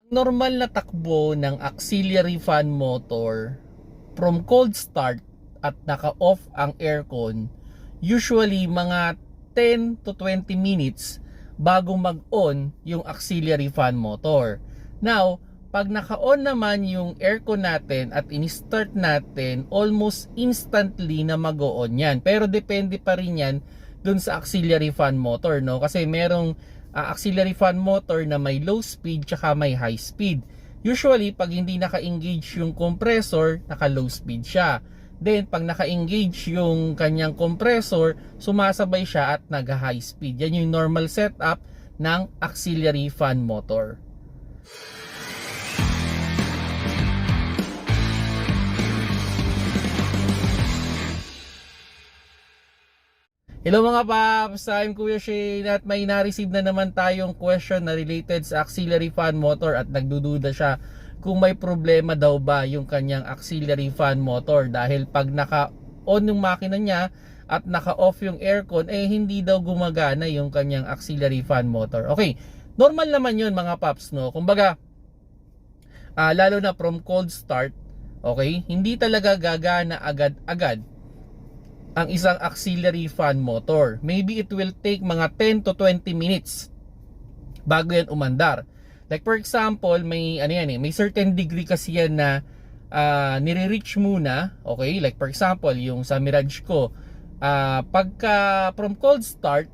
Normal na takbo ng auxiliary fan motor from cold start at naka-off ang aircon, usually mga 10 to 20 minutes bago mag-on yung auxiliary fan motor. Now, pag naka-on naman yung aircon natin at in-start natin, almost instantly na mag-on yan. Pero depende pa rin yan dun sa auxiliary fan motor, no? Kasi merong auxiliary fan motor na may low speed tsaka may high speed. Usually, pag hindi naka-engage yung compressor, naka-low speed siya. Then, pag naka-engage yung kanyang compressor, sumasabay siya at nag-high speed. Yan yung normal setup ng auxiliary fan motor. Hello mga paps, I'm Kuya Shane at may na-receive na naman tayong question na related sa auxiliary fan motor at nagdududa siya kung may problema daw ba yung kanyang auxiliary fan motor dahil pag naka-on yung makina niya at naka-off yung aircon hindi daw gumagana yung kanyang auxiliary fan motor. Okay, normal naman yun mga paps, no? Kumbaga, lalo na from cold start, okay, hindi talaga gagana agad-agad ang isang auxiliary fan motor. Maybe it will take mga 10 to 20 minutes bago yan umandar. Like for example, may may certain degree kasi yan na nire-reach muna, okay? Like for example, yung sa Mirage ko, pagka from cold start,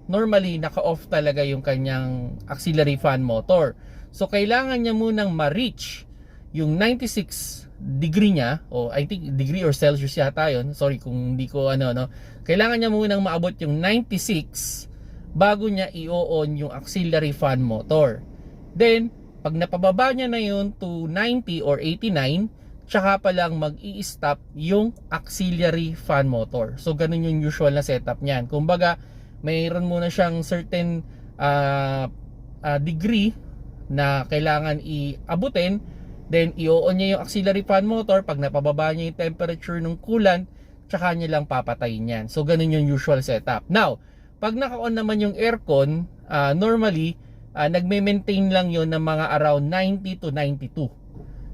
normally naka-off talaga yung kanyang auxiliary fan motor. So kailangan niya munang ma-reach yung 96 degree niya, o I think degree or Celsius yata yun, sorry kung hindi ko kailangan niya munang maabot yung 96 bago niya i-on yung auxiliary fan motor. Then pag napababa niya na yun to 90 or 89, tsaka pa lang mag-i-stop yung auxiliary fan motor. So ganun yung usual na setup niyan. Kumbaga mayroon muna siyang certain degree na kailangan i-abutin. Then, i-on niya yung auxiliary fan motor. Pag napababa niya yung temperature ng coolant, tsaka niya lang papatayin yan. So, ganun yung usual setup. Now, pag naka-on naman yung aircon, normally, nagme-maintain lang yon ng mga around 90 to 92.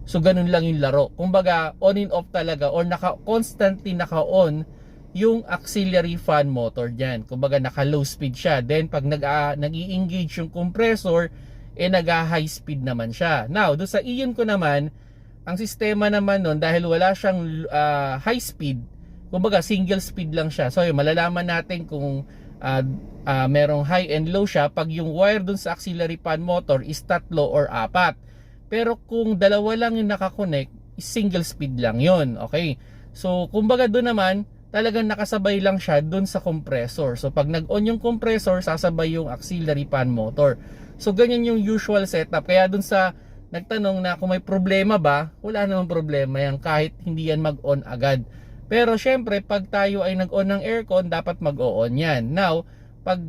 So, ganun lang yung laro. Kumbaga, on and off talaga or constantly naka-on yung auxiliary fan motor dyan. Kumbaga, naka-low speed siya. Then, pag nag-i-engage yung compressor, nag-high speed naman siya. Now, doon sa iyon ko naman, ang sistema naman nun, dahil wala siyang high speed, kumbaga single speed lang siya. So, malalaman natin kung merong high and low siya pag yung wire doon sa auxiliary fan motor is 3 or 4. Pero kung dalawa lang yung nakakonect, is single speed lang yon. Okay? So, kumbaga doon naman, talagang nakasabay lang siya doon sa compressor. So, pag nag-on yung compressor, sasabay yung auxiliary fan motor. So ganyan yung usual setup. Kaya dun sa nagtanong na kung may problema ba, wala namang problema yan kahit hindi yan mag-on agad. Pero syempre pag tayo ay nag-on ng aircon, dapat mag-on yan. Now, pag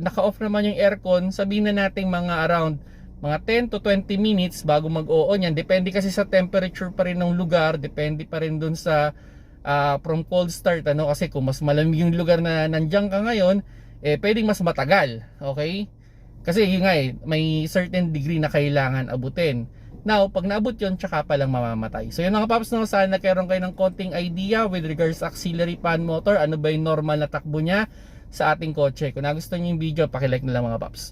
naka-off naman yung aircon, sabihin na natin mga around mga 10 to 20 minutes bago mag-on yan. Depende kasi sa temperature pa rin ng lugar, depende pa rin dun sa from cold start, kasi kung mas malamig yung lugar na nandiyan ka ngayon, pwedeng mas matagal, okay? Kasi yun nga may certain degree na kailangan abutin. Now, pag naabot yun, tsaka pa lang mamamatay. So yun mga paps, sana nagkaroon kayo ng konting idea with regards sa auxiliary fan motor. Ano ba yung normal na takbo niya sa ating kotse? Kung nagustuhan niyo yung video, pakilike na lang mga paps.